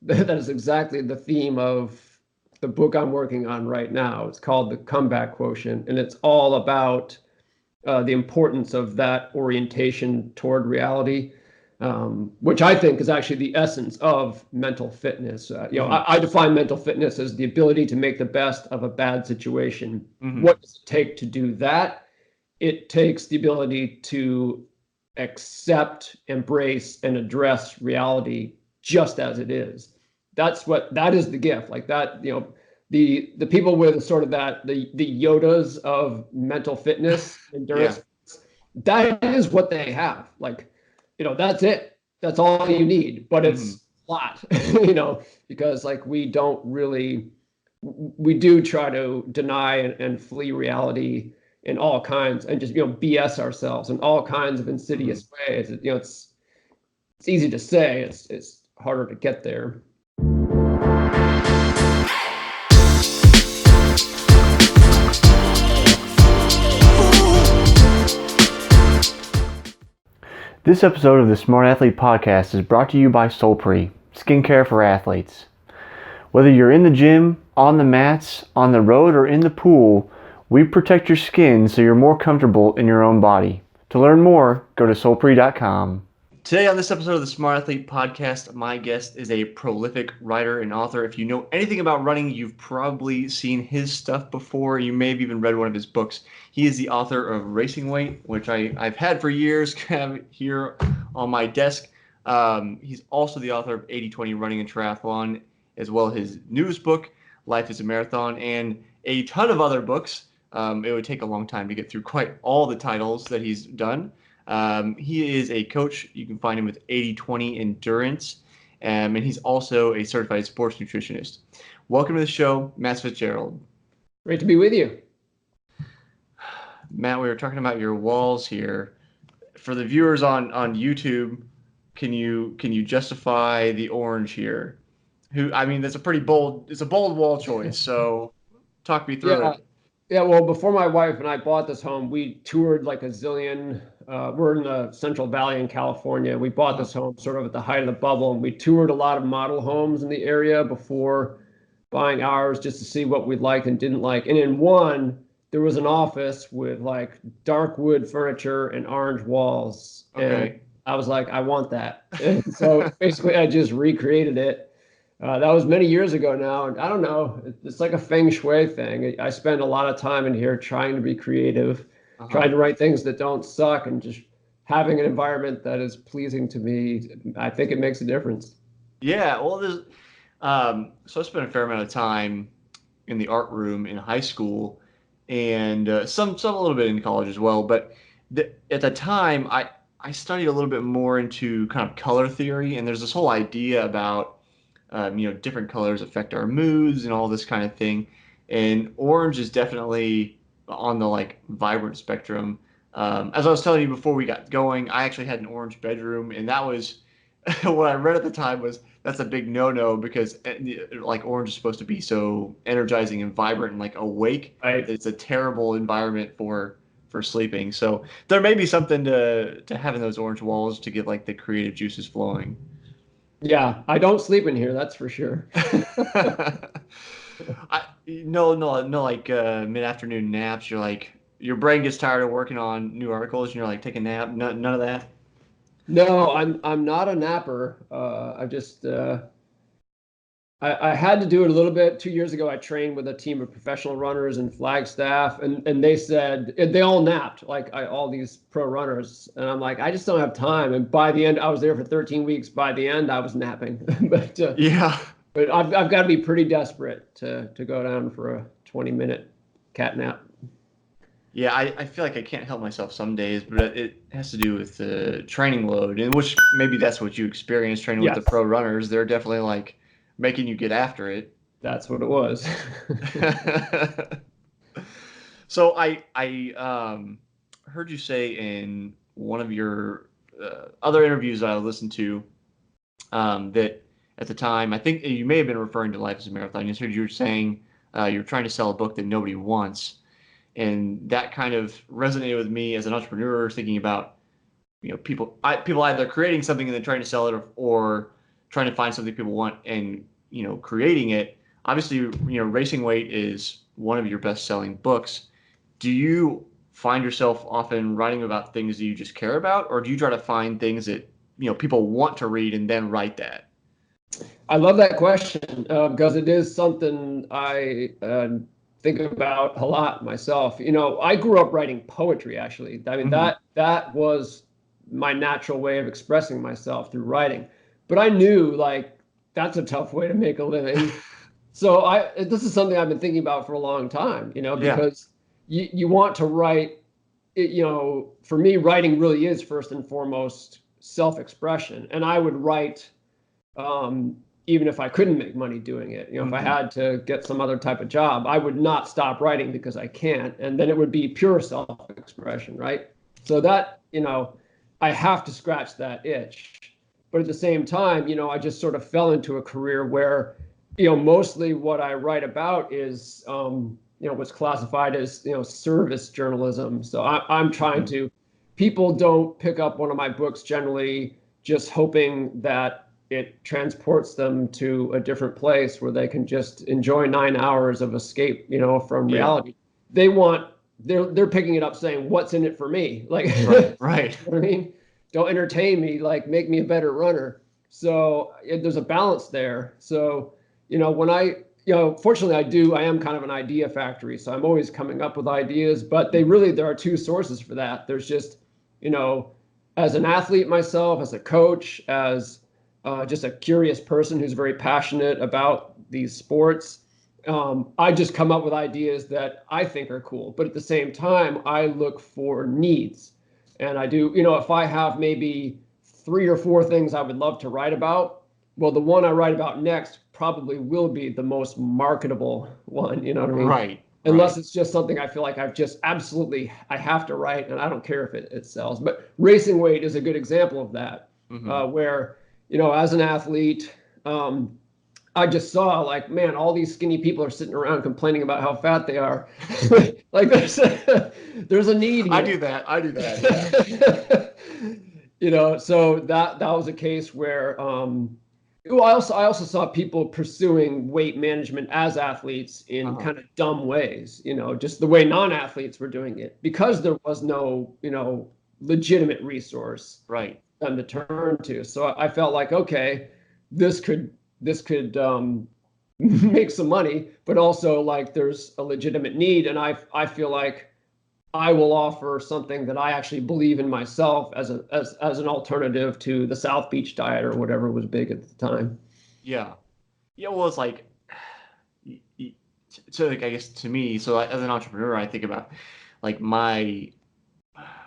that is exactly the theme of the book I'm working on right now. It's called The Comeback Quotient, and it's all about the importance of that orientation toward reality, which I think is actually the essence of mental fitness. I define mental fitness as the ability to make the best of a bad situation. What does it take to do that? It takes the ability to accept, embrace, and address reality just as it is. That is the gift. Like that, the people with sort of the Yodas of mental fitness, endurance, that is what they have. Like, that's it. That's all you need. But it's a lot, because like we do try to deny and flee reality in all kinds, and just BS ourselves in all kinds of insidious ways. It's easy to say, it's harder to get there. This episode of the Smart Athlete Podcast is brought to you by Solpre, skincare for athletes. Whether you're in the gym, on the mats, on the road, or in the pool, we protect your skin so you're more comfortable in your own body. To learn more, go to solpre.com. Today on this episode of the Smart Athlete Podcast, my guest is a prolific writer and author. If you know anything about running, you've probably seen his stuff before. You may have even read one of his books. He is the author of Racing Weight, which I've had for years, kind of here on my desk. He's also the author of 80-20 Running and Triathlon, as well as his newest book, Life is a Marathon, and a ton of other books. It would take a long time to get through quite all the titles that he's done. He is a coach. You can find him with 80-20 Endurance, and he's also a certified sports nutritionist. Welcome to the show, Matt Fitzgerald. Great to be with you. Matt, we were talking about your walls here. For the viewers on YouTube, can you justify the orange here? That's a bold wall choice. So talk me through it. Yeah, well, before my wife and I bought this home, we toured like a zillion. We're in the Central Valley in California. We bought this home sort of at the height of the bubble, and we toured a lot of model homes in the area before buying ours, just to see what we liked and didn't like. And in one, there was an office with like dark wood furniture and orange walls. Okay. And I was like, I want that. And so basically, I just recreated it. That was many years ago now, and I don't know, it's like a feng shui thing. I spend a lot of time in here trying to be creative, trying to write things that don't suck, and just having an environment that is pleasing to me. I think it makes a difference. Yeah, well, so I spent a fair amount of time in the art room in high school, and some a little bit in college as well. But at the time, I studied a little bit more into kind of color theory, and there's this whole idea about different colors affect our moods and all this kind of thing. And orange is definitely on the like vibrant spectrum. As I was telling you before we got going, I actually had an orange bedroom, and that was what I read at the time was that's a big no-no because like orange is supposed to be so energizing and vibrant and like awake. Right. It's a terrible environment for sleeping. So there may be something to having those orange walls to get like the creative juices flowing. Yeah, I don't sleep in here, that's for sure. No, like mid-afternoon naps. You're like your brain gets tired of working on new articles, and you're like take a nap. None of that. No, I'm not a napper. I had to do it a little bit. 2 years ago, I trained with a team of professional runners in Flagstaff, and they said they all napped, like all these pro runners. And I'm like, I just don't have time. And by the end, I was there for 13 weeks. By the end, I was napping. But I've got to be pretty desperate to go down for a 20-minute cat nap. Yeah, I feel like I can't help myself some days, but it has to do with the training load, and which maybe that's what you experience training with the pro runners. They're definitely like making you get after it. That's what it was. So I heard you say in one of your other interviews that I listened to that at the time, I think you may have been referring to Life as a Marathon. You were saying you're trying to sell a book that nobody wants. And that kind of resonated with me as an entrepreneur, thinking about, people either creating something and then trying to sell it or trying to find something people want and, creating it. Obviously, Racing Weight is one of your best-selling books. Do you find yourself often writing about things that you just care about, or do you try to find things that, people want to read and then write that? I love that question because it is something I think about a lot myself. I grew up writing poetry, actually. I mean, that was my natural way of expressing myself through writing. But I knew, like, that's a tough way to make a living. So this is something I've been thinking about for a long time, because you want to write, for me, writing really is first and foremost self-expression. And I would write even if I couldn't make money doing it. If I had to get some other type of job, I would not stop writing because I can't. And then it would be pure self-expression, right? So that, I have to scratch that itch. But at the same time, I just sort of fell into a career where, mostly what I write about is, what's classified as, service journalism. So I'm trying to, people don't pick up one of my books generally just hoping that it transports them to a different place where they can just enjoy 9 hours of escape, from reality. They're picking it up saying, what's in it for me? Like, right. You know what I mean? Don't entertain me, like make me a better runner. So there's a balance there. So, when fortunately I am kind of an idea factory. So I'm always coming up with ideas, but there are two sources for that. There's just, as an athlete myself, as a coach, as just a curious person who's very passionate about these sports. I just come up with ideas that I think are cool. But at the same time, I look for needs. And I do, if I have maybe 3 or 4 things I would love to write about, well, the one I write about next probably will be the most marketable one, you know what I mean? Right. Unless it's just something I feel like I have to write, and I don't care if it sells. But Racing Weight is a good example of that, where, as an athlete, I just saw, like, man, all these skinny people are sitting around complaining about how fat they are. Like there's a need here. I do that. Yeah. So that was a case where I also saw people pursuing weight management as athletes in kind of dumb ways, just the way non-athletes were doing it, because there was no, legitimate resource them to turn to. So I felt like, okay, this could make some money, but also, like, there's a legitimate need, and I feel like I will offer something that I actually believe in myself as an alternative to the South Beach diet or whatever was big at the time. Yeah. Well, it's like, so, like, I guess to me, so as an entrepreneur, I think about, like, my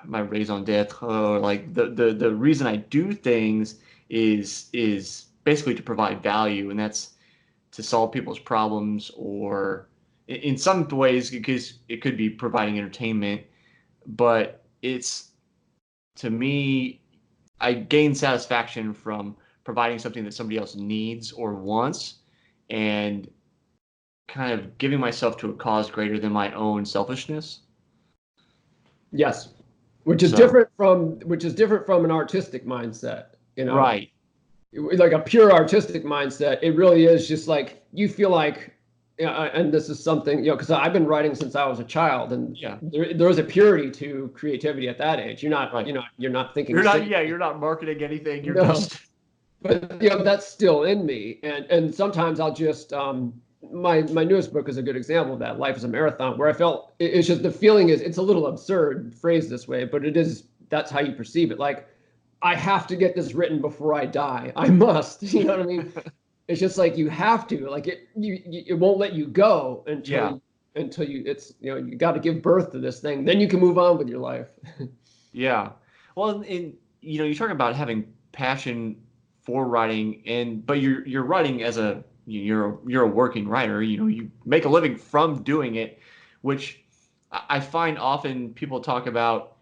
raison d'etre, or like the reason I do things is basically to provide value, and that's to solve people's problems, or in some ways, because it could be providing entertainment, but it's, to me, I gain satisfaction from providing something that somebody else needs or wants, and kind of giving myself to a cause greater than my own selfishness. Yes, which is different from an artistic mindset, Right. Like a pure artistic mindset. It really is just like, you feel like, and this is something, because I've been writing since I was a child, and there's a purity to creativity at that age. You're not, you're not thinking. You're not marketing anything. You're just. But that's still in me, and sometimes I'll just my newest book is a good example of that. Life is a Marathon, where I felt it's just, the feeling is, it's a little absurd phrased this way, but that's how you perceive it. Like, I have to get this written before I die. I must. You know what I mean? It's just like, you have to. Like, it won't let you go until you got to give birth to this thing. Then you can move on with your life. Yeah. Well, you talk about having passion for writing, but you're writing as you're a working writer. You make a living from doing it, which I find often people talk about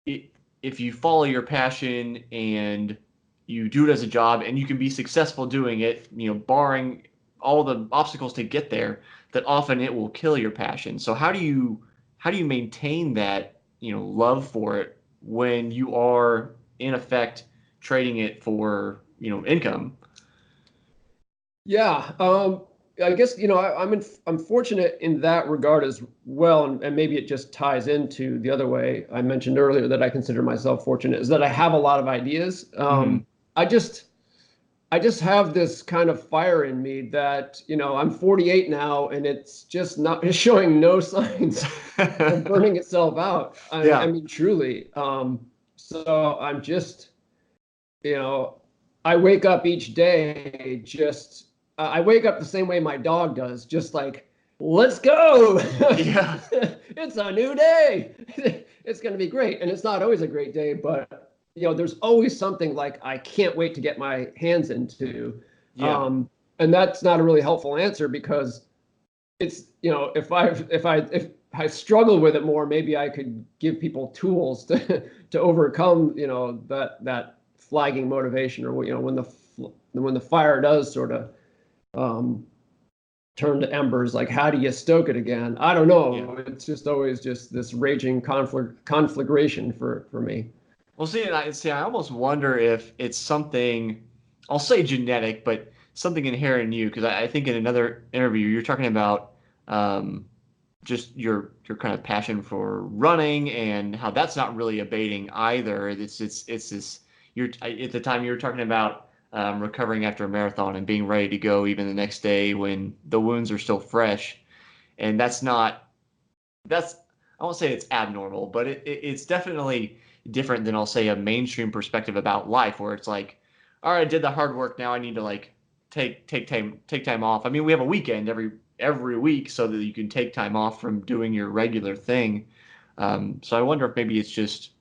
it. If you follow your passion and you do it as a job, and you can be successful doing it, barring all the obstacles to get there, that often it will kill your passion. So how do you maintain that, love for it, when you are in effect trading it for, income? Yeah, I guess I'm fortunate in that regard as well, and maybe it just ties into the other way I mentioned earlier that I consider myself fortunate is that I have a lot of ideas. Hmm. I just I just have this kind of fire in me that I'm 48 now, and it's just not it's showing no signs of burning itself out. I Yeah. mean, truly. So I'm just you know, I wake up each day just, I wake up the same way my dog does, just like, let's go. Yeah. It's a new day. It's going to be great. And it's not always a great day, but, there's always something like I can't wait to get my hands into. Yeah. Um, and that's not a really helpful answer because it's, if I struggle with it more, maybe I could give people tools to overcome, that flagging motivation, or when the fire does sort of um, turn to embers. Like, how do you stoke it again? I don't Yeah. know. It's just always just this raging conflagration for me. Well, I almost wonder if it's something, I'll say genetic, but something inherent in you. Because I think in another interview, you're talking about um, just your kind of passion for running and how that's not really abating either. It's this. At the time you were talking about recovering after a marathon and being ready to go even the next day when the wounds are still fresh, and that's I won't say it's abnormal, but it's definitely different than I'll say a mainstream perspective about life, where it's like, all right, I did the hard work, now I need to like take time off. I mean, we have a weekend every week so that you can take time off from doing your regular thing. So I wonder if maybe it's just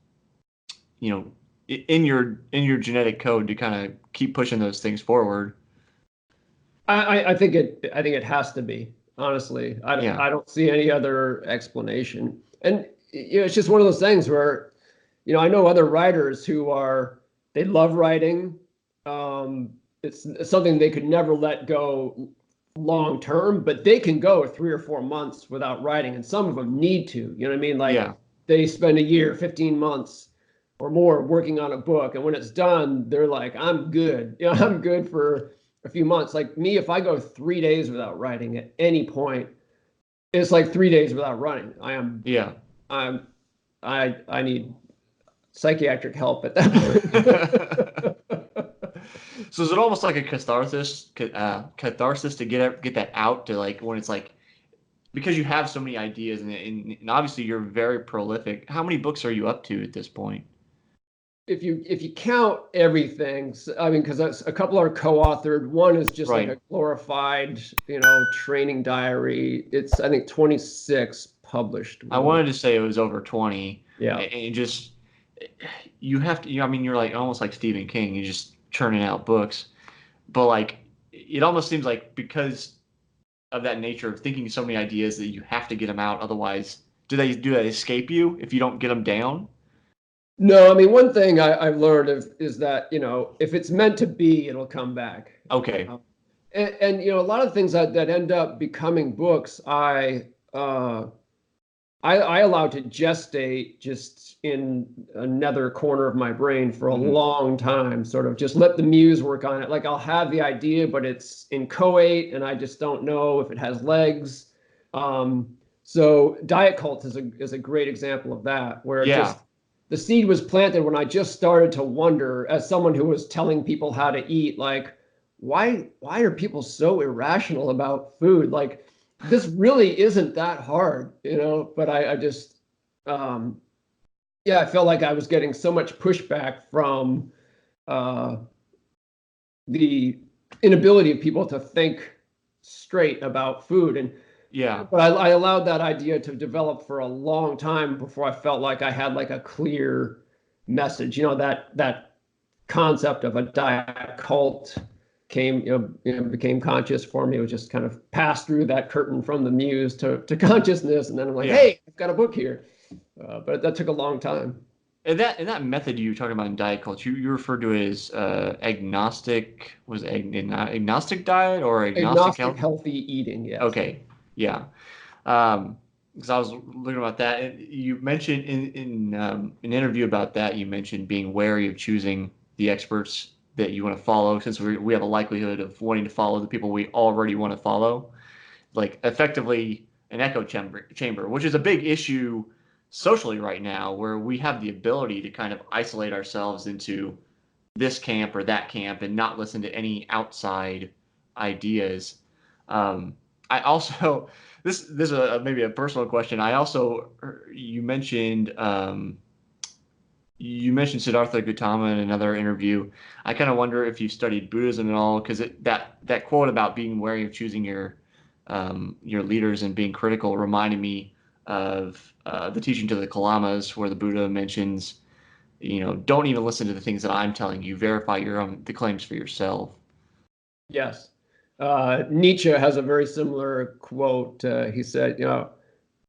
you know in your genetic code to kind of keep pushing those things forward. I think it has to be, honestly. Yeah. I don't see any other explanation. And it's just one of those things where, I know other writers who they love writing. Um, it's something they could never let go long term, but they can go 3 or 4 months without writing, and some of them need to. You know what I mean? Like, Yeah. they spend a year, 15 months or more working on a book, and when it's done, they're like, I'm good. I'm good for a few months. Like me, if I go 3 days without writing at any point, it's like 3 days without running. Yeah. I'm, I need psychiatric help at that point. So is it almost like a catharsis to get that out, to like when it's like, because you have so many ideas and obviously you're very prolific. How many books are you up to at this point? If you count everything, I mean, because a couple are co-authored. One is just like a Right. glorified, training diary. It's, I think, 26 published I worldwide. wanted to say it was over 20, Yeah. and just you have to. I mean, you're like almost like Stephen King. You're just churning out books, but like it almost seems like because of that nature of thinking so many ideas that you have to get them out. Otherwise, do they escape you if you don't get them down? No, I mean, one thing I've learned is that, if it's meant to be, it'll come back. Okay. And a lot of things that end up becoming books, I allowed to gestate just in another corner of my brain for a Hmm. long time, sort of just let the muse work on it. Like, I'll have the idea, but it's inchoate, and I just don't know if it has legs. So Diet Cult is a great example of that, where Yeah. just the seed was planted when I just started to wonder, as someone who was telling people how to eat, like, why are people so irrational about food? Like, this really isn't that hard, but I just, um, yeah, I felt like I was getting so much pushback from uh, the inability of people to think straight about food. Yeah. But I allowed that idea to develop for a long time before I felt like I had like a clear message. That concept of a diet cult became conscious for me. It was just kind of passed through that curtain from the muse to consciousness, and then I'm like, Yeah. hey, I've got a book here. But that took a long time. And that method you were talking about in diet culture, you referred to it as agnostic, agnostic diet or agnostic Agnostic health? healthy eating, yes. Okay, yeah. Because I was looking about that, and you mentioned in an interview about that, you mentioned being wary of choosing the experts that you want to follow, since we have a likelihood of wanting to follow the people we already want to follow, like effectively an echo chamber, which is a big issue socially right now, where we have the ability to kind of isolate ourselves into this camp or that camp and not listen to any outside ideas. I also this is maybe a personal question. I also you mentioned Siddhartha Gautama in another interview. I kind of wonder if you studied Buddhism at all, because that quote about being wary of choosing your leaders and being critical reminded me of the teaching to the Kalamas, where the Buddha mentions, don't even listen to the things that I'm telling you. Verify the claims for yourself. Yes. Nietzsche has a very similar quote. He said,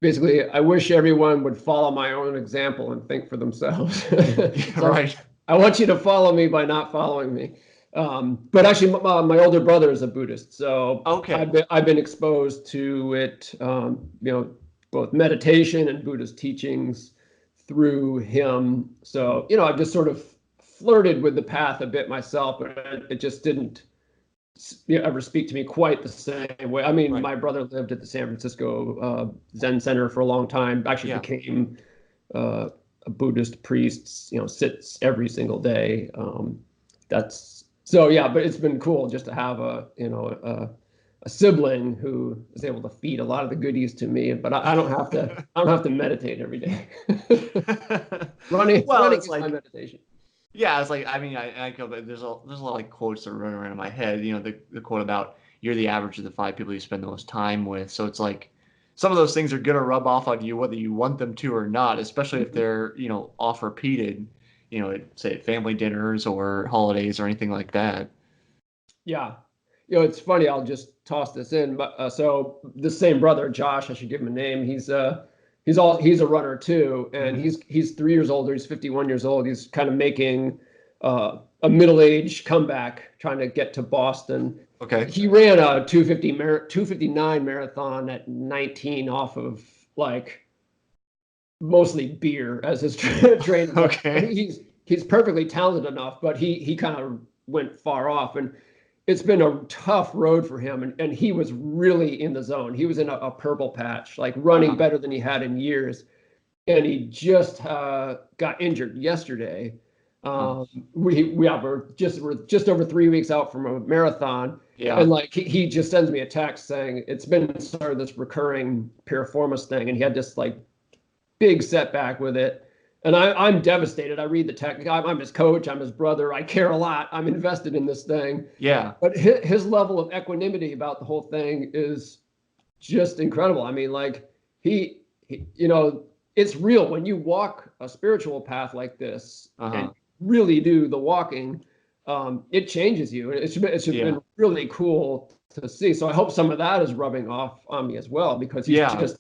basically, I wish everyone would follow my own example and think for themselves. So Right. I want you to follow me by not following me. But actually, my older brother is a Buddhist, so Okay. I've been exposed to it, both meditation and Buddhist teachings through him. So, I've just sort of flirted with the path a bit myself, but it just didn't ever speak to me quite the same way. I mean, Right. my brother lived at the San Francisco Zen Center for a long time. Actually, Yeah. became a Buddhist priest. Sits every single day. That's so yeah. But it's been cool just to have a sibling who is able to feed a lot of the goodies to me. But I don't have to. I don't have to meditate every day. Running Well, it's is my like, meditation. yeah, it's like, I mean, I go, but there's a lot of like quotes that run around in my head. The quote about you're the average of the 5 people you spend the most time with. So it's like some of those things are gonna rub off on you whether you want them to or not, especially if they're off repeated, say at family dinners or holidays or anything like that. Yeah. It's funny. I'll just toss this in. But so the same brother, Josh, I should give him a name. He's a runner too, and Mhm. he's 3 years older. He's 51 years old. He's kind of making a middle-age comeback, trying to get to Boston. Okay. He ran a 259 marathon at 19 off of like mostly beer as his training. Okay. He's perfectly talented enough, but he kind of went far off, and it's been a tough road for him. And he was really in the zone. He was in a purple patch, like running better than he had in years. And he just got injured yesterday. Oh, We're just over 3 weeks out from a marathon, yeah. and like he just sends me a text saying it's been sort of this recurring piriformis thing, and he had this like big setback with it. And I'm devastated. I read the text. I'm his coach. I'm his brother. I care a lot. I'm invested in this thing. Yeah. But his level of equanimity about the whole thing is just incredible. I mean, like he it's real when you walk a spiritual path like this and Uh-huh. really do the walking. It changes you. It's just Yeah. been really cool to see. So I hope some of that is rubbing off on me as well, because he's Yeah. just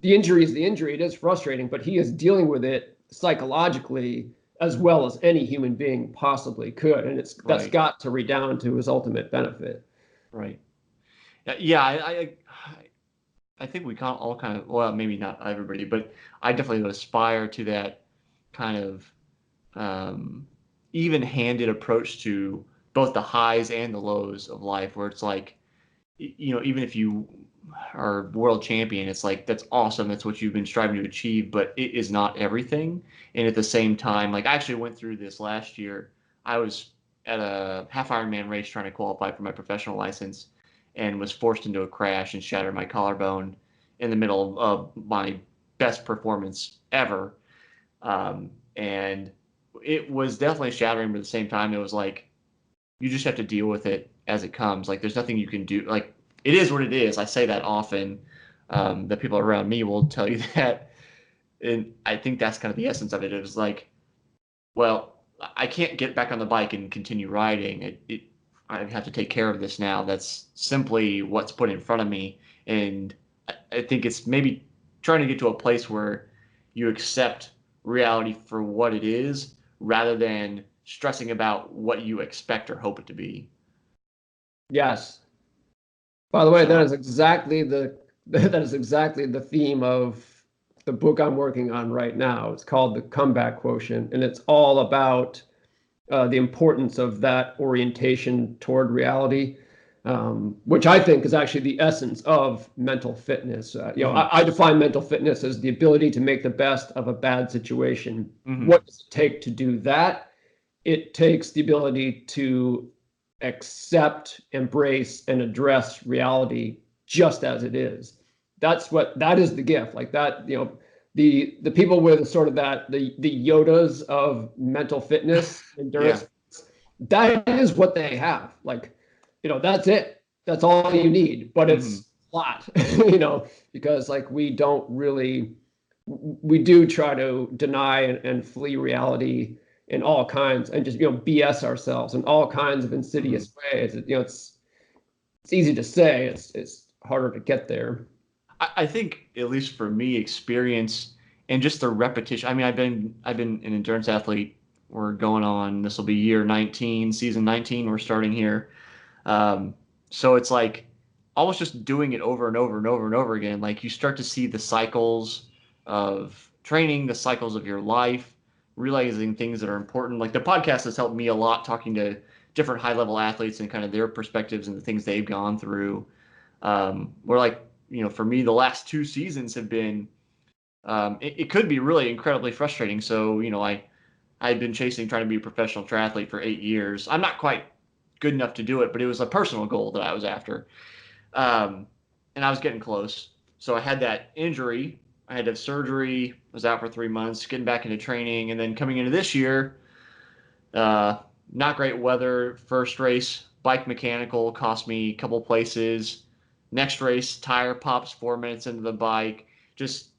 the injury is the injury. It is frustrating, but he is dealing with it psychologically as well as any human being possibly could, and that's Right. got to redound to his ultimate benefit. Right. Yeah. I think we all kind of, well, maybe not everybody, but I definitely would aspire to that kind of um, even-handed approach to both the highs and the lows of life, where it's like, even if you are world champion, it's like, that's awesome. That's what you've been striving to achieve, but it is not everything. And at the same time, like I actually went through this last year. I was at a half Ironman race trying to qualify for my professional license and was forced into a crash and shattered my collarbone in the middle of my best performance ever. And it was definitely shattering, but at the same time, it was like, you just have to deal with it as it comes. Like, there's nothing you can do. Like, it is what it is. I say that often. The people around me will tell you that. And I think that's kind of the essence of it. It was like, well, I can't get back on the bike and continue riding. I have to take care of this now. That's simply what's put in front of me. And I think it's maybe trying to get to a place where you accept reality for what it is rather than stressing about what you expect or hope it to be. Yes. By the way, So, that is exactly the theme of the book I'm working on right now. It's called The Comeback Quotient, and it's all about the importance of that orientation toward reality, which I think is actually the essence of mental fitness. I define mental fitness as the ability to make the best of a bad situation. What does it take to do that? It takes the ability to accept, embrace, and address reality just as it is. That is the gift. Like that, the people with sort of the Yodas of mental fitness, endurance, that is what they have. Like, that's it. That's all you need. But it's a lot, because like we do try to deny and flee reality in all kinds, and just BS ourselves in all kinds of insidious ways. It's easy to say. It's harder to get there. I think, at least for me, experience and just the repetition. I mean, I've been an endurance athlete. We're going on, this will be year 19, season 19. We're starting here. So it's like almost just doing it over and over and over and over again. Like you start to see the cycles of training, the cycles of your life, realizing things that are important. Like the podcast has helped me a lot, talking to different high-level athletes and kind of their perspectives and the things they've gone through. We're like, for me, the last 2 seasons have been, it could be really incredibly frustrating. So, I'd been trying to be a professional triathlete for 8 years. I'm not quite good enough to do it, but it was a personal goal that I was after. And I was getting close. So I had that injury. I had to have surgery, was out for 3 months, getting back into training. And then coming into this year, not great weather. First race, bike mechanical, cost me a couple places. Next race, tire pops 4 minutes into the bike, just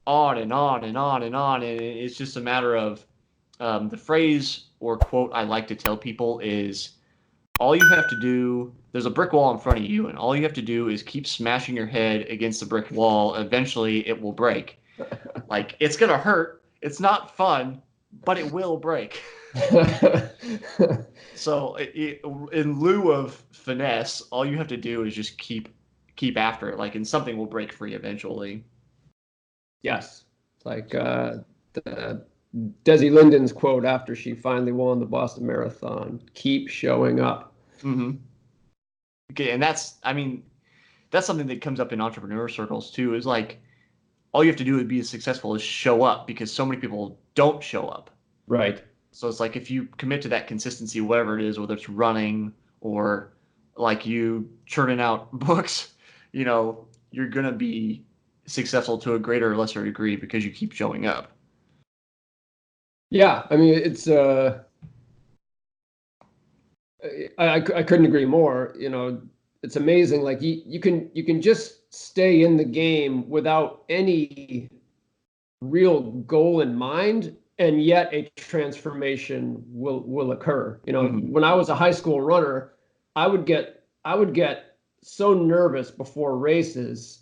on and on and on and on. And it's just a matter of the phrase or quote I like to tell people is, all you have to do, there's a brick wall in front of you, and all you have to do is keep smashing your head against the brick wall. Eventually, it will break. Like, it's going to hurt. It's not fun, but it will break. So, in lieu of finesse, all you have to do is just keep after it, and something will break free eventually. Yes. Like the Desi Linden's quote after she finally won the Boston Marathon, keep showing up. Okay, and that's something that comes up in entrepreneur circles too, is like, all you have to do to be as successful is show up, because so many people don't show up. Right. So it's like, if you commit to that consistency, whatever it is, whether it's running or like you churning out books, you're going to be successful to a greater or lesser degree because you keep showing up. Yeah. I mean, it's, I couldn't agree more. It's amazing. Like you can just stay in the game without any real goal in mind, and yet a transformation will occur. When I was a high school runner, I would get so nervous before races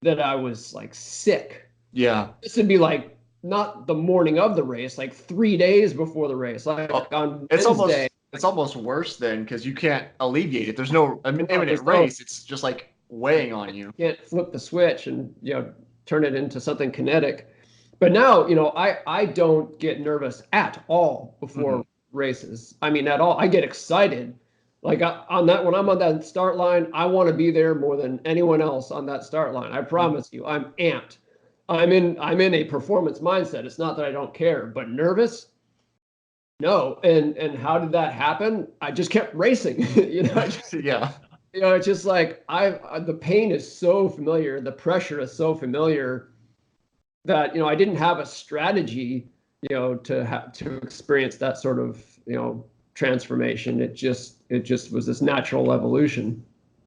that I was like sick. Yeah. This would be like not the morning of the race, like 3 days before the race, like on Wednesday. It's almost worse then, because you can't alleviate it. There's no imminent race. It's just like weighing on you. You can't flip the switch and turn it into something kinetic. But now, I don't get nervous at all before races. I mean, at all. I get excited. Like when I'm on that start line, I want to be there more than anyone else on that start line. I promise you, I'm amped. I'm in a performance mindset. It's not that I don't care, but nervous. No. And how did that happen? I just kept racing. Yeah. It's just like the pain is so familiar, the pressure is so familiar that I didn't have a strategy to experience that sort of transformation. It just was this natural evolution.